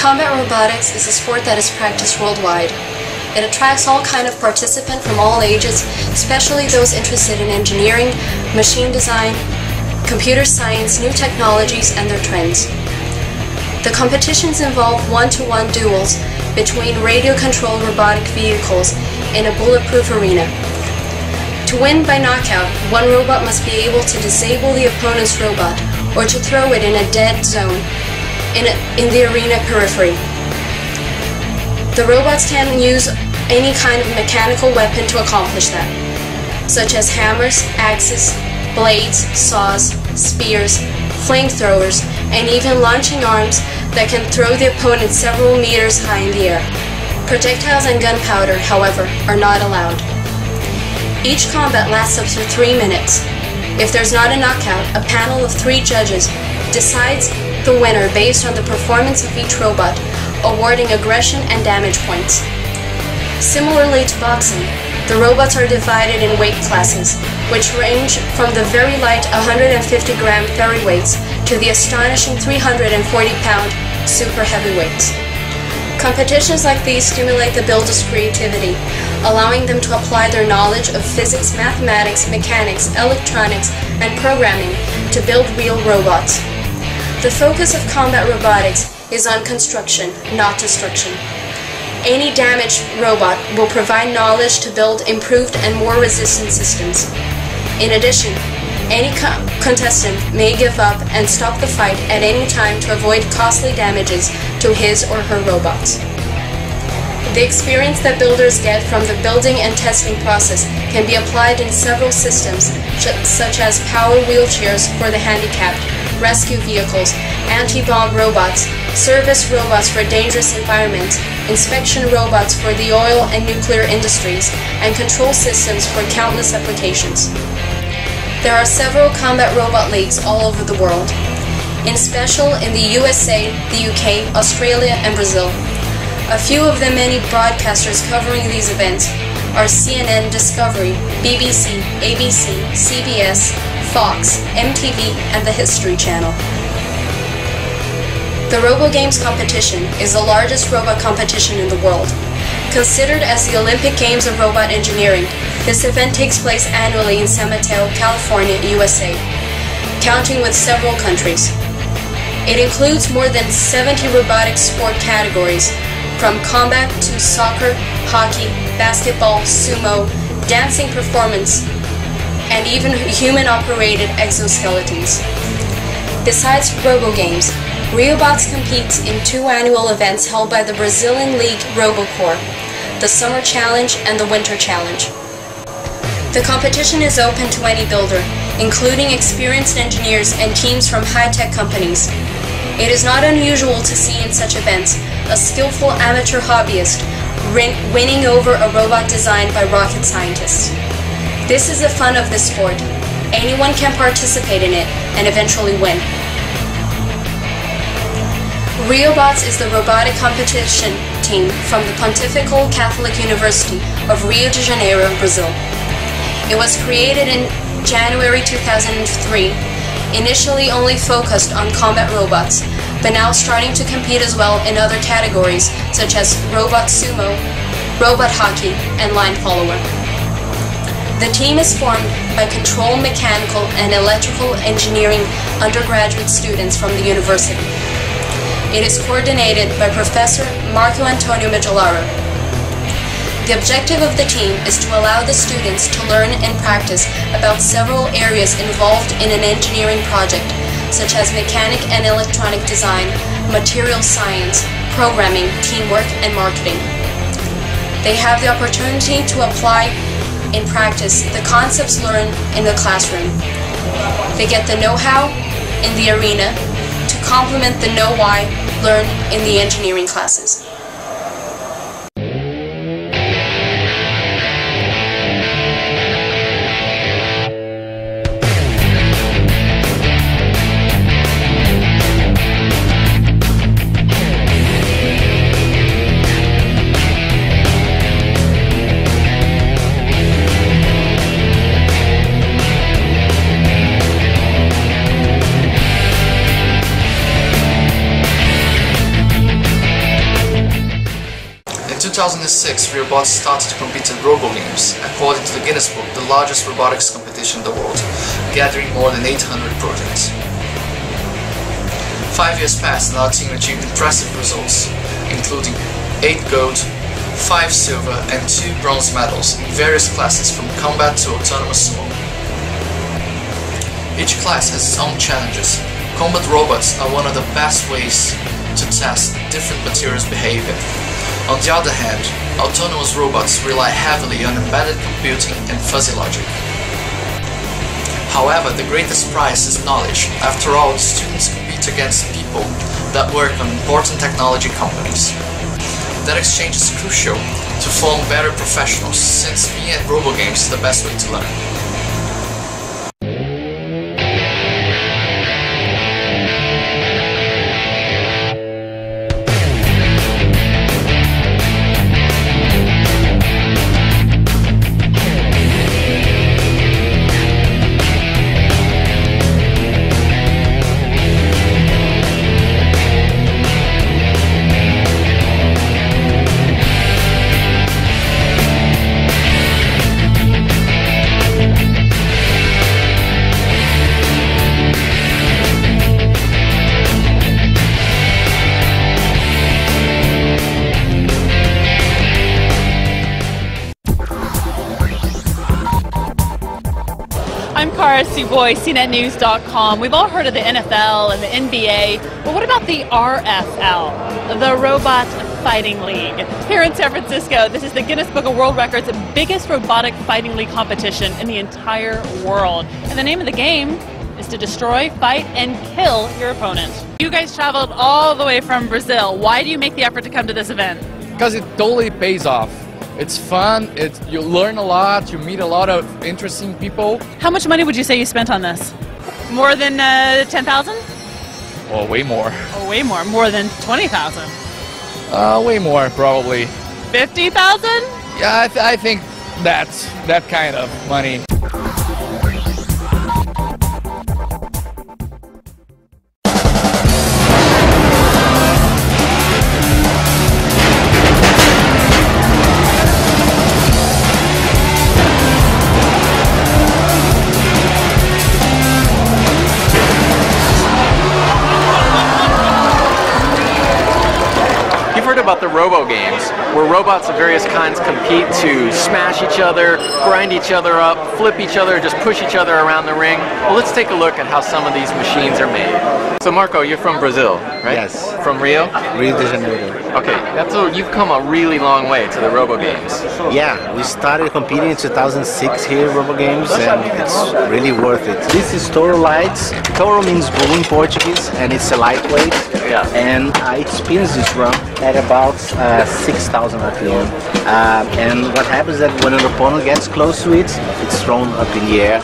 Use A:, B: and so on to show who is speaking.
A: Combat robotics is a sport that is practiced worldwide. It attracts all kinds of participants from all ages, especially those interested in engineering, machine design, computer science, new technologies, and their trends. The competitions involve one-to-one duels between radio-controlled robotic vehicles in a bulletproof arena. To win by knockout, one robot must be able to disable the opponent's robot or to throw it in a dead zone in the arena periphery. The robots can use any kind of mechanical weapon to accomplish that, such as hammers, axes, blades, saws, spears, flamethrowers, and even launching arms that can throw the opponent several meters high in the air. Projectiles and gunpowder, however, are not allowed. Each combat lasts up to 3 minutes. If there's not a knockout, a panel of 3 judges decides the winner based on the performance of each robot, awarding aggression and damage points. Similarly to boxing, the robots are divided in weight classes, which range from the very light 150-gram featherweights to the astonishing 340-pound super heavyweights. Competitions like these stimulate the builders' creativity, allowing them to apply their knowledge of physics, mathematics, mechanics, electronics, and programming to build real robots. The focus of combat robotics is on construction, not destruction. Any damaged robot will provide knowledge to build improved and more resistant systems. In addition, any contestant may give up and stop the fight at any time to avoid costly damages to his or her robots. The experience that builders get from the building and testing process can be applied in several systems, such as power wheelchairs for the handicapped, rescue vehicles, anti-bomb robots, service robots for dangerous environments, inspection robots for the oil and nuclear industries, and control systems for countless applications. There are several combat robot leagues all over the world, in special in the USA, the UK, Australia, and Brazil. A few of the many broadcasters covering these events are CNN, Discovery, BBC, ABC, CBS, Fox, MTV, and the History Channel. The RoboGames competition is the largest robot competition in the world. Considered as the Olympic Games of Robot Engineering, this event takes place annually in San Mateo, California, USA, counting with several countries. It includes more than 70 robotic sport categories, from combat to soccer, hockey, basketball, sumo, dancing performance, and even human-operated exoskeletons. Besides RoboGames, Riobots competes in 2 annual events held by the Brazilian League RoboCorps, the Summer Challenge and the Winter Challenge. The competition is open to any builder, including experienced engineers and teams from high-tech companies. It is not unusual to see in such events a skillful amateur hobbyist winning over a robot designed by rocket scientists. This is the fun of this sport. Anyone can participate in it and eventually win. Riobots is the robotic competition team from the Pontifical Catholic University of Rio de Janeiro, Brazil. It was created in January 2003, initially only focused on combat robots, but now starting to compete as well in other categories such as robot sumo, robot hockey, and line follower. The team is formed by control, mechanical, and electrical engineering undergraduate students from the university. It is coordinated by Professor Marco Antonio Magellaro. The objective of the team is to allow the students to learn and practice about several areas involved in an engineering project, such as mechanic and electronic design, material science, programming, teamwork, and marketing. They have the opportunity to apply in practice the concepts learned in the classroom. They get the know-how in the arena to complement the know-why learned in the engineering classes.
B: 2006, robots started to compete in robo-games, according to the Guinness Book, the largest robotics competition in the world, gathering more than 800 projects. 5 years passed and our team achieved impressive results, including 8 gold, 5 silver and 2 bronze medals in various classes from combat to autonomous sumo. Each class has its own challenges. Combat robots are one of the best ways to test different materials' behavior. On the other hand, autonomous robots rely heavily on embedded computing and fuzzy logic. However, the greatest prize is knowledge. After all, students compete against people that work on important technology companies. That exchange is crucial to form better professionals, since being at robo-games is the best way to learn.
C: I'm Cara Boy, CNETnews.com. We've all heard of the NFL and the NBA, but what about the RFL, the Robot Fighting League? Here in San Francisco, this is the Guinness Book of World Records' biggest robotic fighting league competition in the entire world. And the name of the game is to destroy, fight, and kill your opponent. You guys traveled all the way from Brazil. Why do you make the effort to come to this event?
D: Because it totally pays off. It's fun, you learn a lot, you meet a lot of interesting people.
C: How much money would you say you spent on this? More than 10,000?
D: Well, way more.
C: Oh, way more. More than 20,000?
D: Way more, probably.
C: 50,000?
D: Yeah, I think that's that kind of money.
E: About the robo games, where robots of various kinds compete to smash each other, grind each other up, flip each other, just push each other around the ring. Well, let's take a look at how some of these machines are made. So Marco, you're from Brazil, right?
F: Yes.
E: From Rio?
F: Rio de Janeiro.
E: Okay, you've come a really long way to the robo games.
F: Yeah, we started competing in 2006 here at Robo Games, and it's really worth it. This is Toro Lights. Toro means bull in Portuguese, and it's a lightweight.
E: Yeah.
F: And I experienced this run at about 6,000 RPM. And what happens is that when an opponent gets close to it, it's thrown up in the air.